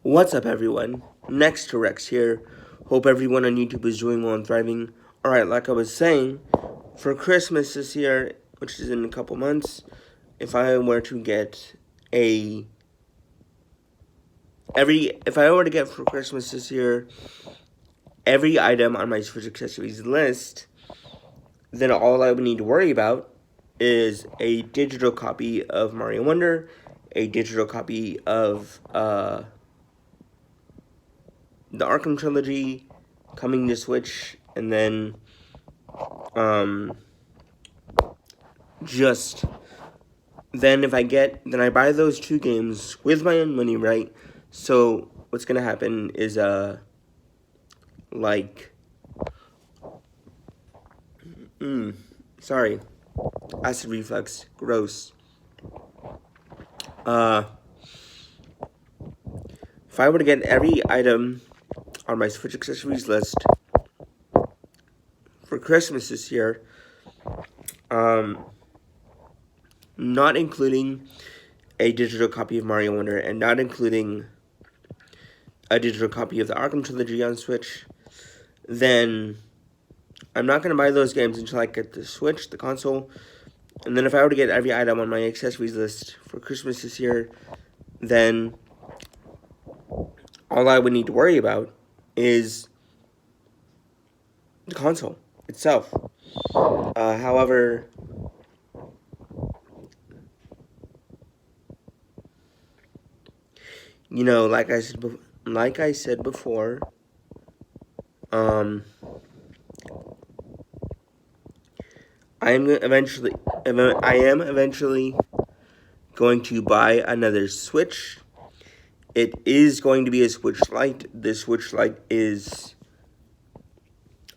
What's up, everyone? Next to Rex here. Hope everyone on YouTube is doing well and thriving. Alright, like I was saying, for Christmas this year, which is in a couple months, if I were to get for Christmas this year every item on my Switch accessories list, then all I would need to worry about is a digital copy of Mario Wonder, a digital copy of the Arkham trilogy coming to Switch, and then if I buy those two games with my own money, right? So what's gonna happen is sorry, acid reflux, gross. If I were to get every item on my Switch accessories list for Christmas this year, not including a digital copy of Mario Wonder and not including a digital copy of the Arkham trilogy on Switch, then I'm not going to buy those games until I get the Switch, the console. And then if I were to get every item on my accessories list for Christmas this year, then all I would need to worry about is the console itself. However, you know, like I said before, I am eventually going to buy another Switch. It is going to be a Switch Lite. The Switch Lite is,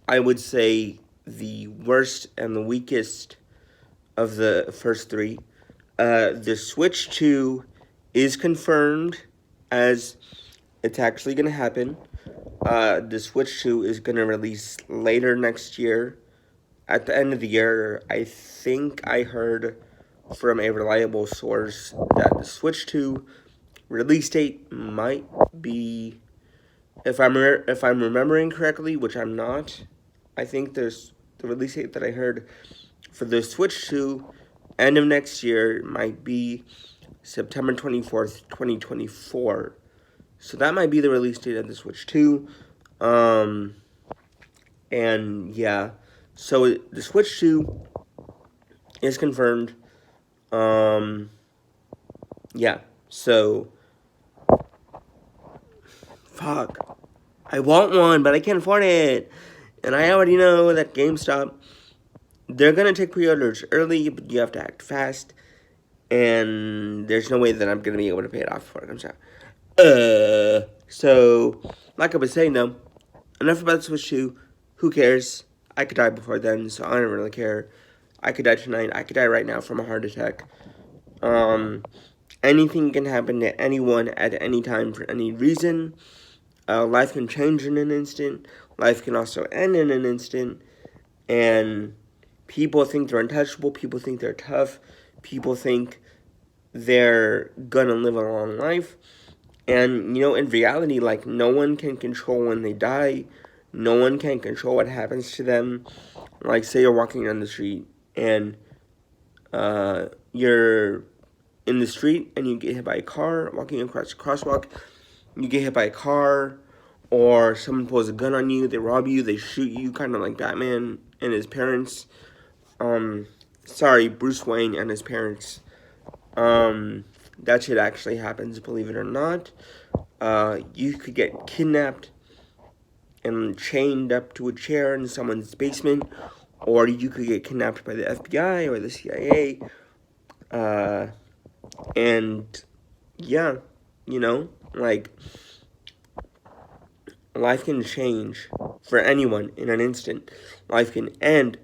I would say, the worst and the weakest of the first three. The Switch 2 is confirmed as it's actually going to happen. The Switch 2 is going to release later next year. At the end of the year, I think I heard from a reliable source that the Switch 2 release date might be, if I'm remembering correctly, which I'm not, I think there's the release date that I heard for the Switch 2 end of next year might be September 24th, 2024. So that might be the release date of the Switch 2. And yeah, so the Switch 2 is confirmed. Yeah, so fuck. I want one, but I can't afford it. And I already know that GameStop, they're going to take pre-orders early, but you have to act fast. And there's no way that I'm going to be able to pay it off before it comes out. So, like I was saying though, enough about the Switch 2. Who cares? I could die before then, so I don't really care. I could die tonight. I could die right now from a heart attack. Anything can happen to anyone at any time for any reason. Life can change in an instant. Life can also end in an instant. And people think they're untouchable. People think they're tough. People think they're gonna live a long life. And, you know, in reality, like, no one can control when they die. No one can control what happens to them. Like, say you're walking down the street and you're in the street and you get hit by a car, walking across a crosswalk, you get hit by a car, or someone pulls a gun on you, they rob you, they shoot you, kind of like Batman and his parents. Bruce Wayne and his parents. That shit actually happens, believe it or not. You could get kidnapped and chained up to a chair in someone's basement, or you could get kidnapped by the FBI or the CIA. And yeah, you know, like, life can change for anyone in an instant. Life can end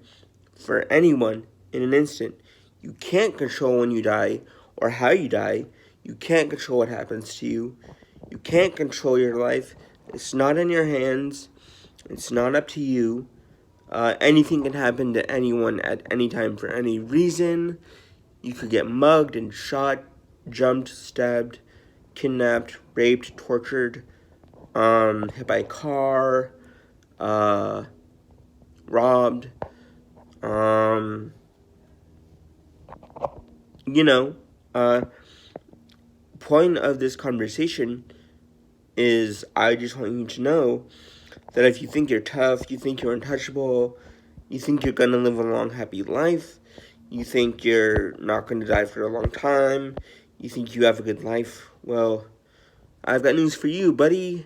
for anyone in an instant. You can't control when you die or how you die. You can't control what happens to you. You can't control your life. It's not in your hands. It's not up to you. Anything can happen to anyone at any time for any reason. You could get mugged and shot, jumped, stabbed, kidnapped, raped, tortured, hit by a car, robbed, you know, point of this conversation is I just want you to know that if you think you're tough, you think you're untouchable, you think you're gonna live a long, happy life, you think you're not gonna die for a long time, you think you have a good life, well, I've got news for you, buddy.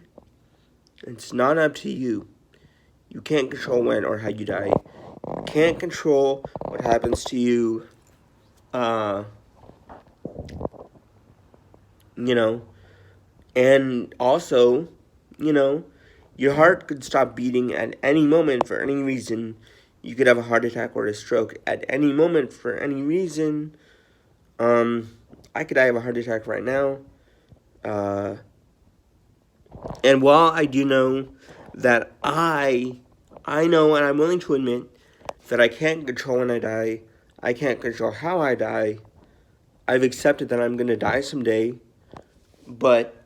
It's not up to you. You can't control when or how you die. You can't control what happens to you, you know, and also, you know, your heart could stop beating at any moment for any reason. You could have a heart attack or a stroke at any moment for any reason. I could die of a heart attack right now. And while I do know that I know and I'm willing to admit that I can't control when I die, I can't control how I die, I've accepted that I'm going to die someday, but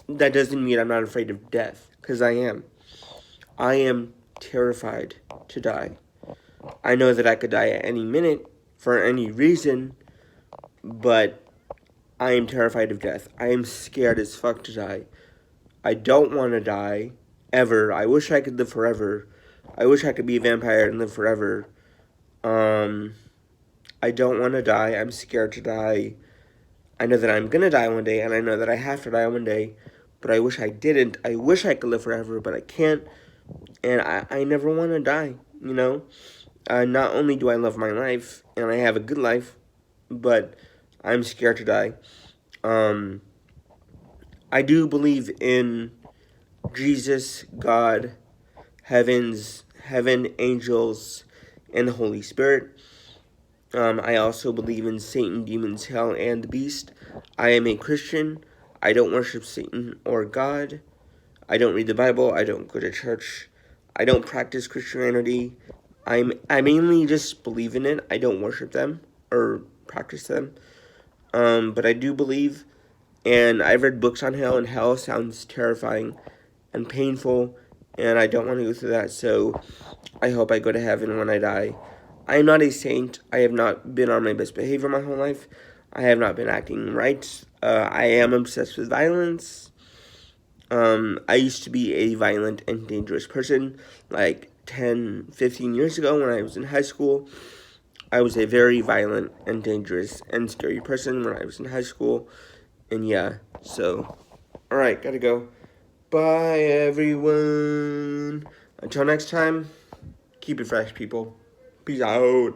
that doesn't mean I'm not afraid of death, because I am. I am terrified to die. I know that I could die at any minute for any reason, but I am terrified of death. I am scared as fuck to die. I don't want to die, ever. I wish I could live forever. I wish I could be a vampire and live forever. I don't want to die. I'm scared to die. I know that I'm going to die one day, and I know that I have to die one day, but I wish I didn't. I wish I could live forever, but I can't, and I never want to die, you know? Not only do I love my life, and I have a good life, but I'm scared to die. I do believe in Jesus, God, heaven, angels, and the Holy Spirit. I also believe in Satan, demons, hell, and the beast. I am a Christian. I don't worship Satan or God. I don't read the Bible. I don't go to church. I don't practice Christianity. I mainly just believe in it. I don't worship them or practice them. But I do believe, and I've read books on hell, and hell sounds terrifying and painful, and I don't want to go through that, so I hope I go to heaven when I die. I am not a saint. I have not been on my best behavior my whole life. I have not been acting right. I am obsessed with violence. I used to be a violent and dangerous person, like 10, 15 years ago when I was in high school. I was a very violent and dangerous and scary person when I was in high school. And yeah, so, alright, gotta go. Bye, everyone. Until next time, keep it fresh, people. Peace out.